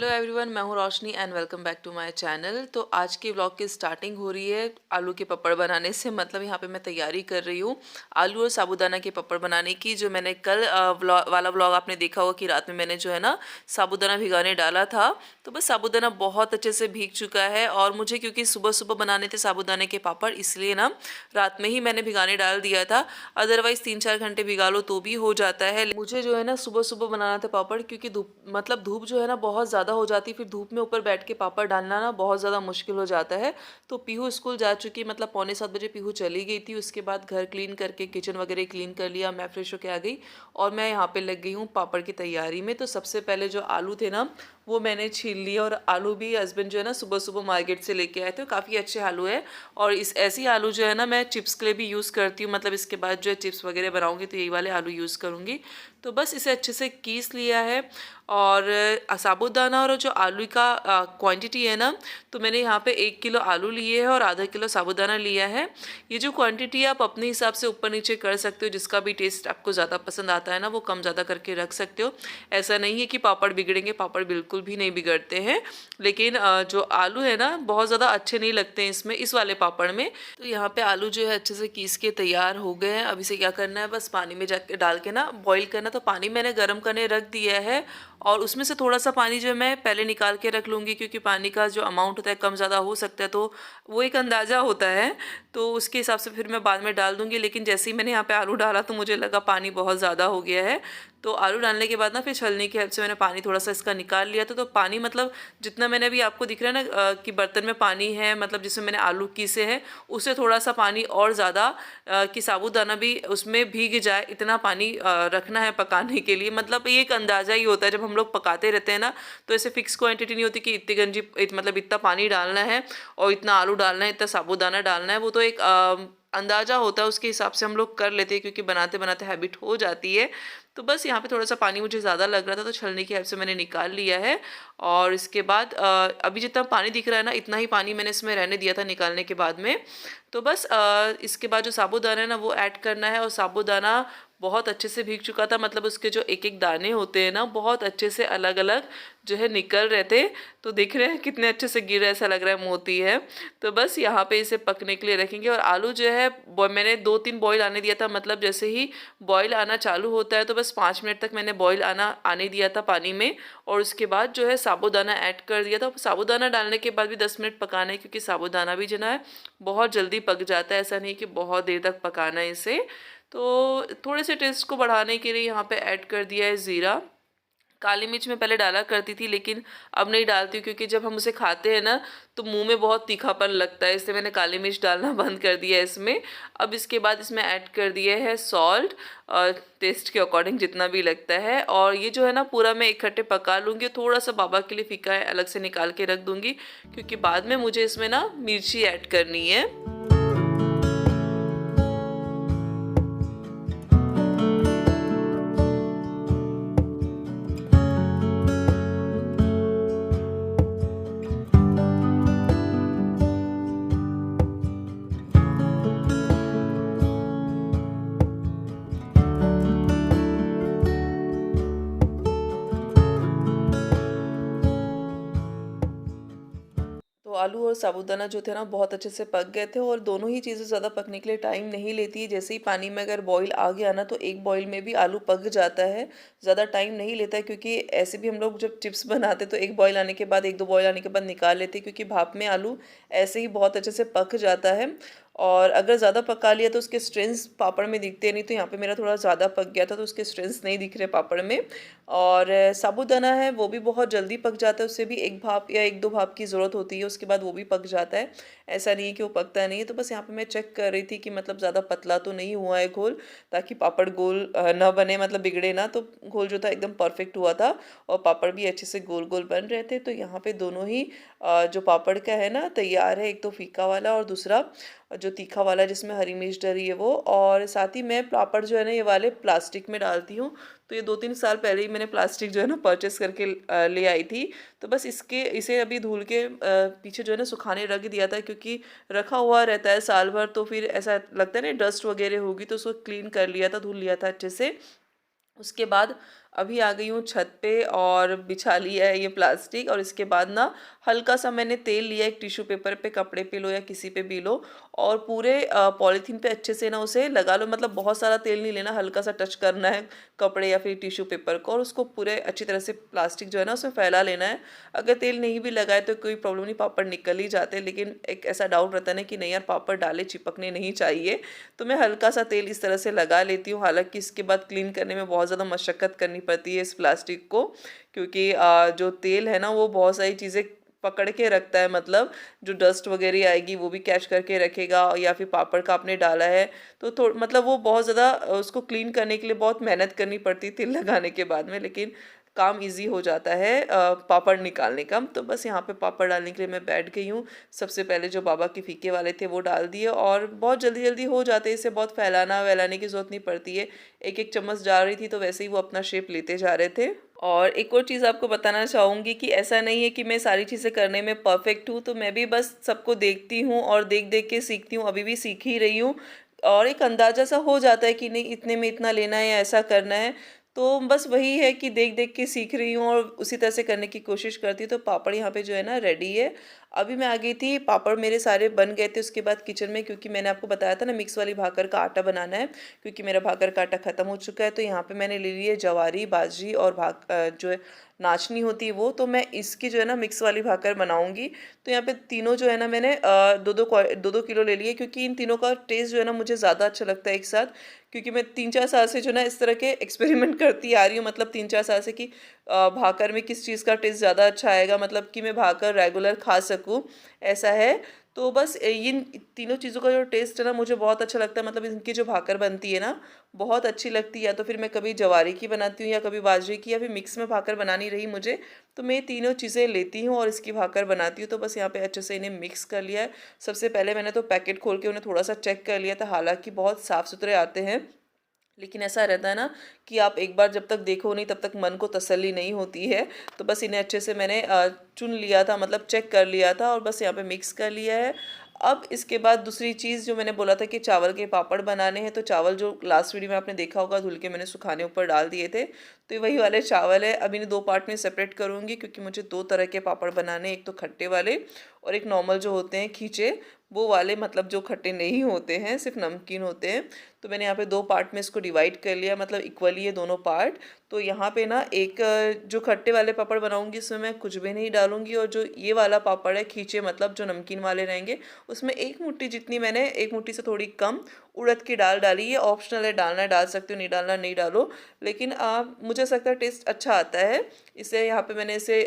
Hello everyone, मैं हूँ Roshni and welcome back to my channel. तो आज के व्लॉग की स्टार्टिंग हो रही है आलू के पपड़ बनाने से। मतलब यहाँ पे मैं तैयारी कर रही हूँ आलू और साबूदाना के पपड़ बनाने की। जो मैंने कल वाला व्लॉग आपने देखा होगा कि रात में मैंने जो है ना साबूदाना भिगाने डाला था। तो बस साबूदाना बहुत अच्छे से भीग चुका है और मुझे क्योंकि सुबह सुबह बनाने थे साबूदाने के पापड़, इसलिए ना रात में ही मैंने भिगाने डाल दिया था। अदरवाइज़ 3-4 घंटे भिगा लो तो भी हो जाता है। मुझे जो है ना सुबह सुबह बनाना था पापड़, क्योंकि धूप जो है ना बहुत ज़्यादा हो जाती है। फिर धूप में ऊपर बैठ के पापड़ डालना ना बहुत ज़्यादा मुश्किल हो जाता है। तो पीहू स्कूल जा चुकी, मतलब 6:45 पीहू चली गई थी। उसके बाद घर क्लीन करके किचन वगैरह क्लीन कर लिया, मैं फ्रेश होके आ गई और मैं यहाँ पे लग गई हूँ पापड़ की तैयारी में। तो सबसे पहले जो आलू थे ना वो मैंने छील लिए, और आलू भी हस्बैंड जो है ना सुबह सुबह मार्केट से लेके आए थे। काफ़ी अच्छे आलू है और इस ऐसी आलू जो है ना मैं चिप्स के लिए भी यूज़ करती हूँ। मतलब इसके बाद जो है चिप्स वगैरह बनाऊँगी तो यही वाले आलू यूज़ करूँगी। तो बस इसे अच्छे से कीस लिया है। और साबूदाना और जो आलू का क्वांटिटी है ना, तो मैंने यहाँ पे 1 किलो आलू लिए है और आधा किलो साबूदाना लिया है। ये जो क्वांटिटी आप अपने हिसाब से ऊपर नीचे कर सकते हो, जिसका भी टेस्ट आपको ज़्यादा पसंद आता है ना वो कम ज़्यादा करके रख सकते हो। ऐसा नहीं है कि पापड़ बिगड़ेंगे, पापड़ बिल्कुल भी नहीं बिगड़ते हैं। लेकिन जो आलू है ना बहुत ज़्यादा अच्छे नहीं लगते हैं इसमें, इस वाले पापड़ में। तो यहाँ पे आलू जो है अच्छे से कीस के तैयार हो गए हैं। अब इसे क्या करना है, बस पानी में जाके डाल के ना बॉईल करना। तो पानी मैंने गर्म करने रख दिया है और उसमें से थोड़ा सा पानी जो है मैं पहले निकाल के रख लूँगी, क्योंकि पानी का जो अमाउंट होता है कम ज़्यादा हो सकता है, तो वो एक अंदाज़ा होता है। तो उसके हिसाब से फिर मैं बाद में डाल दूँगी। लेकिन जैसे ही मैंने यहाँ पे आलू डाला तो मुझे लगा पानी बहुत ज़्यादा हो गया है। तो आलू डालने के बाद ना फिर छलनी की हेल्प से मैंने पानी थोड़ा सा इसका निकाल लिया था। तो पानी मतलब जितना मैंने अभी आपको दिख रहा है ना कि बर्तन में पानी है, मतलब जिसमें मैंने आलू कीसे हैं उससे थोड़ा सा पानी और ज़्यादा, कि साबूदाना भी उसमें भीग जाए, इतना पानी रखना है पकाने के लिए। मतलब ये एक अंदाज़ा ही होता है जब हम लोग पकाते रहते हैं ना, तो ऐसे फिक्स क्वांटिटी नहीं होती कि इतनी मतलब इतना पानी डालना है और इतना आलू डालना है, इतना साबूदाना डालना है। वो तो एक अंदाज़ा होता है, उसके हिसाब से हम लोग कर लेते हैं, क्योंकि बनाते बनाते हैबिट हो जाती है। तो बस यहाँ पे थोड़ा सा पानी मुझे ज़्यादा लग रहा था तो छलनी की हेल्प से मैंने निकाल लिया है। और इसके बाद अभी जितना पानी दिख रहा है ना इतना ही पानी मैंने इसमें रहने दिया था निकालने के बाद में। तो बस इसके बाद जो साबूदाना है ना वो ऐड करना है। और साबूदाना बहुत अच्छे से भीग चुका था, मतलब उसके जो एक एक दाने होते हैं ना बहुत अच्छे से अलग अलग जो है निकल रहे थे। तो देख रहे हैं कितने अच्छे से गिर रहा है, ऐसा लग रहा है मोती है। तो बस यहाँ पे इसे पकने के लिए रखेंगे। और आलू जो है मैंने 2-3 बॉईल आने दिया था, मतलब जैसे ही बॉईल आना चालू होता है तो बस 5 मिनट तक मैंने बॉईल आने दिया था पानी में। और उसके बाद जो है साबूदाना ऐड कर दिया था। साबूदाना डालने के बाद भी 10 मिनट पकाना है, क्योंकि साबूदाना भी जो है बहुत जल्दी पक जाता है। ऐसा नहीं कि बहुत देर तक पकाना है इसे। तो थोड़े से टेस्ट को बढ़ाने के लिए यहाँ पे ऐड कर दिया है ज़ीरा। काली मिर्च मैं पहले डाला करती थी लेकिन अब नहीं डालती हूँ, क्योंकि जब हम उसे खाते हैं ना तो मुंह में बहुत तीखापन लगता है, इसलिए मैंने काली मिर्च डालना बंद कर दिया है इसमें। अब इसके बाद इसमें ऐड कर दिया है सॉल्ट, और टेस्ट के अकॉर्डिंग जितना भी लगता है। और ये जो है ना पूरा मैं इकट्ठे पका लूँगी। थोड़ा सा बाबा के लिए फीका है, अलग से निकाल के रख दूँगी, क्योंकि बाद में मुझे इसमें ना मिर्ची ऐड करनी है। तो आलू और साबूदाना जो थे ना बहुत अच्छे से पक गए थे। और दोनों ही चीज़ें ज़्यादा पकने के लिए टाइम नहीं लेती है। जैसे ही पानी में अगर बॉईल आ गया ना तो एक बॉईल में भी आलू पक जाता है, ज़्यादा टाइम नहीं लेता है। क्योंकि ऐसे भी हम लोग जब चिप्स बनाते तो एक बॉईल आने के बाद 1-2 बॉईल आने के बाद निकाल लेते हैं, क्योंकि भाप में आलू ऐसे ही बहुत अच्छे से पक जाता है। और अगर ज़्यादा पका लिया तो उसके स्ट्रेंस पापड़ में दिखते नहीं। तो यहाँ पे मेरा थोड़ा ज़्यादा पक गया था तो उसके स्ट्रेंस नहीं दिख रहे पापड़ में। और साबूदाना है वो भी बहुत जल्दी पक जाता है, उससे भी एक भाप या 1-2 भाप की ज़रूरत होती है, उसके बाद वो भी पक जाता है। ऐसा नहीं है कि वो पकता नहीं है। तो बस यहाँ पे मैं चेक कर रही थी कि मतलब ज़्यादा पतला तो नहीं हुआ है घोल, ताकि पापड़ गोल ना बने, मतलब बिगड़े ना। तो घोल जो था एकदम परफेक्ट हुआ था और पापड़ भी अच्छे से गोल गोल बन रहे थे। तो यहाँ पे दोनों ही जो पापड़ का है ना तैयार है, एक तो फीका वाला और दूसरा जो तीखा वाला जिसमें हरी मिर्च डली है वो। और साथ ही मैं पापड़ जो है ना ये वाले प्लास्टिक में डालती हूँ। तो ये 2-3 साल पहले ही मैंने प्लास्टिक जो है ना परचेस करके ले आई थी। तो बस इसे अभी धुल के पीछे जो है ना सुखाने रख दिया था, क्योंकि रखा हुआ रहता है साल भर तो फिर ऐसा लगता है ना डस्ट वगैरह होगी, तो उसको क्लीन कर लिया था, धुल लिया था अच्छे से। उसके बाद अभी आ गई हूँ छत पे और बिछा लिया है ये प्लास्टिक, और इसके बाद ना हल्का सा मैंने तेल लिया, एक टिश्यू पेपर पे, कपड़े पे लो या किसी पे भी लो, और पूरे पॉलीथीन पे अच्छे से ना उसे लगा लो। मतलब बहुत सारा तेल नहीं लेना, हल्का सा टच करना है कपड़े या फिर टिश्यू पेपर को, और उसको पूरे अच्छी तरह से प्लास्टिक जो है ना उसमें फैला लेना है। अगर तेल नहीं भी लगाए तो कोई प्रॉब्लम नहीं, पापड़ निकल ही जाते हैं, लेकिन एक ऐसा डाउट रहता है ना कि नहीं यार पापड़ डाले चिपकने नहीं चाहिए, तो मैं हल्का सा तेल इस तरह से लगा लेती हूँ। हालांकि इसके बाद क्लीन करने में बहुत ज़्यादा मशक्क़त करनी पड़ती है इस प्लास्टिक को, क्योंकि जो तेल है ना वो बहुत सारी चीज़ें पकड़ के रखता है। मतलब जो डस्ट वगैरह आएगी वो भी कैच करके रखेगा, या फिर पापड़ का आपने डाला है तो थोड़ा मतलब वो बहुत ज़्यादा उसको क्लीन करने के लिए बहुत मेहनत करनी पड़ती है तेल लगाने के बाद में, लेकिन काम इजी हो जाता है पापड़ निकालने का। तो बस यहाँ पे पापड़ डालने के लिए मैं बैठ गई हूँ। सबसे पहले जो बाबा के फीके वाले थे वो डाल दिए, और बहुत जल्दी जल्दी हो जाते हैं, इसे बहुत फैलाना वैलाने की ज़रूरत नहीं पड़ती है। एक एक चम्मच डाल रही थी तो वैसे ही वो अपना शेप लेते जा रहे थे। और एक और चीज़ आपको बताना चाहूँगी कि ऐसा नहीं है कि मैं सारी चीज़ें करने में परफेक्ट हूँ, तो मैं भी बस सबको देखती हूँ और देख देख के सीखती हूँ, अभी भी सीख ही रही हूँ। और एक अंदाज़ा सा हो जाता है कि नहीं इतने में इतना लेना है या ऐसा करना है, तो बस वही है कि देख देख के सीख रही हूँ और उसी तरह से करने की कोशिश करती हूँ। तो पापड़ यहाँ पे जो है ना रेडी है। अभी मैं आ गई थी, पापड़ मेरे सारे बन गए थे उसके बाद किचन में, क्योंकि मैंने आपको बताया था ना मिक्स वाली भाकर का आटा बनाना है, क्योंकि मेरा भाकर का आटा ख़त्म हो चुका है। तो यहाँ पे मैंने ले ली है जवारी, बाजरी और जो है नाचनी होती है वो, तो मैं इसकी जो है ना मिक्स वाली भाकर बनाऊंगी। तो यहाँ पे तीनों जो है ना मैंने दो दो किलो ले लिए, क्योंकि इन तीनों का टेस्ट जो है ना मुझे ज़्यादा अच्छा लगता है एक साथ, क्योंकि मैं 3-4 साल से जो ना इस तरह के एक्सपेरिमेंट करती आ रही हूँ। मतलब 3-4 साल से कि भाकर में किस चीज़ का टेस्ट ज़्यादा अच्छा आएगा, मतलब कि मैं भाकर रेगुलर खा सकूँ, ऐसा है। तो बस इन तीनों चीज़ों का जो टेस्ट है ना मुझे बहुत अच्छा लगता है। मतलब इनकी जो भाकर बनती है ना बहुत अच्छी लगती है। या तो फिर मैं कभी जवारी की बनाती हूँ या कभी बाजरे की, या फिर मिक्स में भाकर बनानी रही मुझे तो मैं तीनों चीज़ें लेती हूँ और इसकी भाकर बनाती हूँ। तो बस यहाँ पे अच्छे से इन्हें मिक्स कर लिया है। सबसे पहले मैंने तो पैकेट खोल के उन्हें थोड़ा सा चेक कर लिया था, हालांकि बहुत साफ़ सुथरे आते हैं, लेकिन ऐसा रहता है ना कि आप एक बार जब तक देखो नहीं तब तक मन को तसल्ली नहीं होती है। तो बस इन्हें अच्छे से मैंने चुन लिया था, मतलब चेक कर लिया था, और बस यहाँ पे मिक्स कर लिया है। अब इसके बाद दूसरी चीज़ जो मैंने बोला था कि चावल के पापड़ बनाने हैं, तो चावल जो लास्ट वीडियो में आपने देखा होगा धुल के मैंने सुखाने ऊपर डाल दिए थे, तो ये वही वाले चावल है। अब इन्हें दो पार्ट में सेपरेट करूँगी, क्योंकि मुझे दो तरह के पापड़ बनाने हैं, एक तो खट्टे वाले और एक नॉर्मल जो होते हैं खींचे वो वाले, मतलब जो खट्टे नहीं होते हैं सिर्फ नमकीन होते हैं। तो मैंने यहाँ पे दो पार्ट में इसको डिवाइड कर लिया, मतलब इक्वली है दोनों पार्ट। तो यहाँ पे ना एक जो खट्टे वाले पापड़ बनाऊंगी इसमें मैं कुछ भी नहीं डालूंगी, और जो ये वाला पापड़ है खींचे मतलब जो नमकीन वाले रहेंगे उसमें एक मुट्ठी जितनी, मैंने एक मुट्ठी से थोड़ी कम उड़द की दाल डाली है। ऑप्शनल है, डालना है डाल सकते हो, नहीं डालना नहीं डालो, लेकिन मुझे ऐसा लगता है टेस्ट अच्छा आता है। इसे यहाँ पे मैंने इसे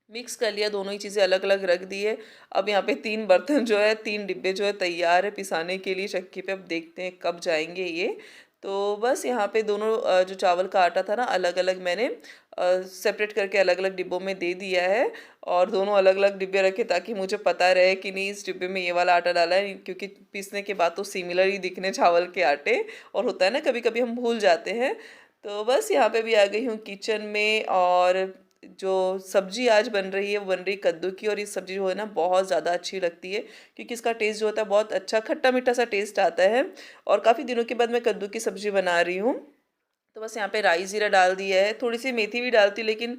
मिक्स कर लिया, दोनों ही चीज़ें अलग अलग रख दी है। अब यहाँ पे 3 बर्तन जो है, 3 डिब्बे जो है तैयार है पिसाने के लिए चक्की पे। अब देखते हैं कब जाएंगे ये। तो बस यहाँ पे दोनों जो चावल का आटा था ना अलग अलग मैंने सेपरेट करके अलग अलग डिब्बों में दे दिया है, और दोनों अलग अलग डिब्बे रखे ताकि मुझे पता रहे कि नहीं इस डिब्बे में ये वाला आटा डाला है, क्योंकि पीसने के बाद तो सिमिलर ही दिखने चावल के आटे, और होता है ना कभी कभी हम भूल जाते हैं। तो बस यहाँ पे भी आ गई हूँ किचन में, और जो सब्जी आज बन रही है वो बन रही है कद्दू की, और ये सब्जी जो है ना बहुत ज़्यादा अच्छी लगती है, क्योंकि इसका टेस्ट जो होता है बहुत अच्छा खट्टा मीठा सा टेस्ट आता है। और काफ़ी दिनों के बाद मैं कद्दू की सब्जी बना रही हूँ। तो बस यहाँ पे राई ज़ीरा डाल दिया है, थोड़ी सी मेथी भी डालती, लेकिन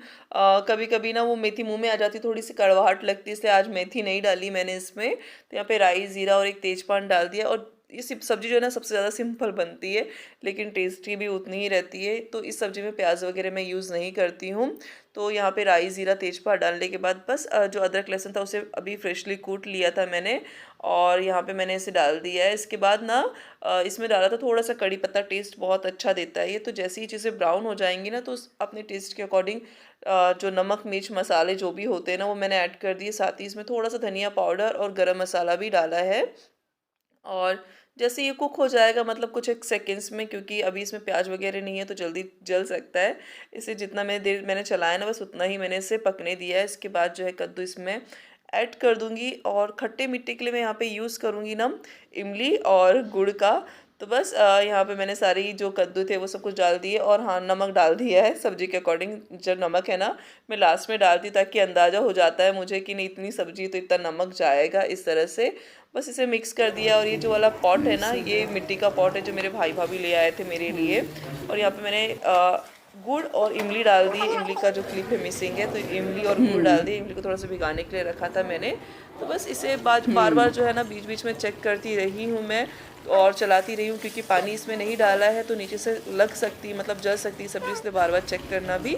कभी कभी ना वो मेथी मुंह में आ जाती, थोड़ी सी कड़वाहट लगती है, इसलिए आज मेथी नहीं डाली मैंने इसमें। तो यहाँ पे राई ज़ीरा और एक तेजपान डाल दिया, और ये सब्जी जो है ना सबसे ज़्यादा सिंपल बनती है लेकिन टेस्टी भी उतनी ही रहती है। तो इस सब्जी में प्याज वगैरह मैं यूज़ नहीं करती हूँ। तो यहाँ पे राई ज़ीरा तेजपात डालने के बाद बस जो अदरक लहसुन था उसे अभी फ्रेशली कूट लिया था मैंने, और यहाँ पे मैंने इसे डाल दिया है। इसके बाद ना इसमें डाला था थोड़ा सा कड़ी पत्ता, टेस्ट बहुत अच्छा देता है ये। तो जैसे ही चीज़ें ब्राउन हो जाएंगी ना तो अपने टेस्ट के अकॉर्डिंग जो नमक मिर्च मसाले जो भी होते हैं ना वो मैंने ऐड कर दिए, साथ ही इसमें थोड़ा सा धनिया पाउडर और गरम मसाला भी डाला है। और जैसे ये कुक हो जाएगा, मतलब कुछ एक सेकेंड्स में, क्योंकि अभी इसमें प्याज वगैरह नहीं है तो जल्दी जल सकता है, इसे जितना मैंने देर मैंने चलाया ना बस उतना ही मैंने इसे पकने दिया है। इसके बाद जो है कद्दू इसमें ऐड कर दूंगी, और खट्टे मीठे के लिए मैं यहाँ पे यूज़ करूँगी ना इमली और गुड़ का। तो बस यहाँ पे मैंने सारी जो कद्दू थे वो सब कुछ डाल दिए, और हाँ नमक डाल दिया है सब्जी के अकॉर्डिंग। जो नमक है ना मैं लास्ट में डालती ताकि अंदाज़ा हो जाता है मुझे कि नहीं इतनी सब्जी तो इतना नमक जाएगा, इस तरह से। बस इसे मिक्स कर दिया, और ये जो वाला पॉट है ना ये मिट्टी का पॉट है जो मेरे भाई भाभी ले आए थे मेरे लिए, और यहाँ पे मैंने गुड़ और इमली डाल दी। इमली का जो क्लिप है मिसिंग है, तो इमली और गुड़ डाल दी। इमली को थोड़ा सा भिगाने के लिए रखा था मैंने। तो बस इसे बार बार जो है ना बीच बीच में चेक करती रही हूँ मैं और चलाती रही हूँ, क्योंकि पानी इसमें नहीं डाला है तो नीचे से लग सकती, मतलब जल सकती है सब्ज़ी, इसलिए बार बार चेक करना भी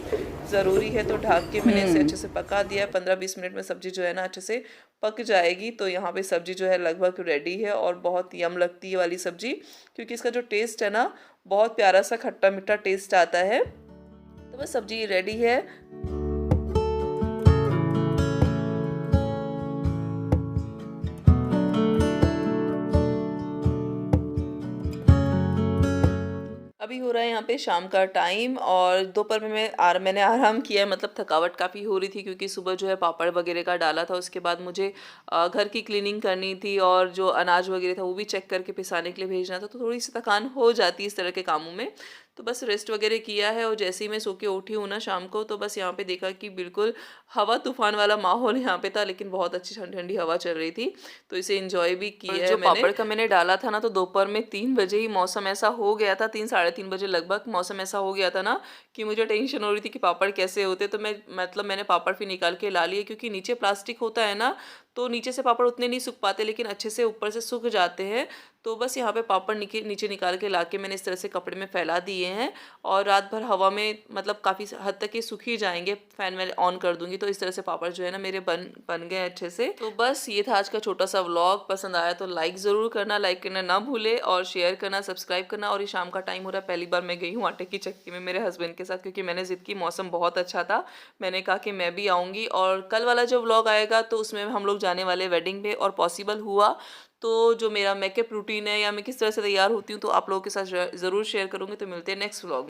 ज़रूरी है। तो ढक के मैंने इसे अच्छे से पका दिया। 15-20 मिनट में सब्ज़ी जो है ना अच्छे से पक जाएगी। तो यहाँ पे सब्ज़ी जो है लगभग रेडी है और बहुत यम लगती है वाली सब्ज़ी, क्योंकि इसका जो टेस्ट है ना बहुत प्यारा सा खट्टा मीठा टेस्ट आता है। तो बस सब्ज़ी रेडी है। अभी हो रहा है यहाँ पे शाम का टाइम और दोपहर में मैंने आराम किया है, मतलब थकावट काफ़ी हो रही थी, क्योंकि सुबह जो है पापड़ वगैरह का डाला था। उसके बाद मुझे घर की क्लीनिंग करनी थी और जो अनाज वगैरह था वो भी चेक करके पिसाने के लिए भेजना था। तो थोड़ी सी थकान हो जाती है इस तरह के कामों में। तो बस रेस्ट वगैरह किया है और जैसे ही मैं सो के उठी हूँ ना शाम को, तो बस यहाँ पे देखा कि बिल्कुल हवा तूफान वाला माहौल यहाँ पे था, लेकिन बहुत अच्छी ठंडी ठंडी हवा चल रही थी। तो इसे एंजॉय भी किया है। जो पापड़ का मैंने डाला था ना, तो दोपहर में 3 बजे ही मौसम ऐसा हो गया था, 3 साढ़े 3 बजे लगभग मौसम ऐसा हो गया था ना कि मुझे टेंशन हो रही थी कि पापड़ कैसे होते। तो मैंने पापड़ फिर निकाल के ला लिए, क्योंकि नीचे प्लास्टिक होता है ना, तो नीचे से पापड़ उतने नहीं सूख पाते, लेकिन अच्छे से ऊपर से सूख जाते हैं। तो बस यहाँ पे पापड़ नीचे निकाल के लाके मैंने इस तरह से कपड़े में फैला दिए हैं और रात भर हवा में, मतलब काफ़ी हद तक ये सूख ही जाएंगे। फैन मैं ऑन कर दूंगी तो इस तरह से पापड़ जो है ना मेरे बन गए अच्छे से। तो बस ये था आज का छोटा सा व्लॉग। पसंद आया तो लाइक ज़रूर करना, लाइक करना ना भूले और शेयर करना, सब्सक्राइब करना। और ये शाम का टाइम हो रहा है, पहली बार मैं गई हूँ आटे की चक्की में मेरे हस्बैंड के साथ, क्योंकि मैंने ज़िद की, मौसम बहुत अच्छा था, मैंने कहा कि मैं भी आऊँगी। और कल वाला जो व्लॉग आएगा तो उसमें हम लोग जाने वाले वेडिंग पे, और पॉसिबल हुआ तो जो मेरा मेकअप रूटीन है या मैं किस तरह से तैयार होती हूँ तो आप लोगों के साथ ज़रूर शेयर करूँगी। तो मिलते हैं नेक्स्ट व्लॉग।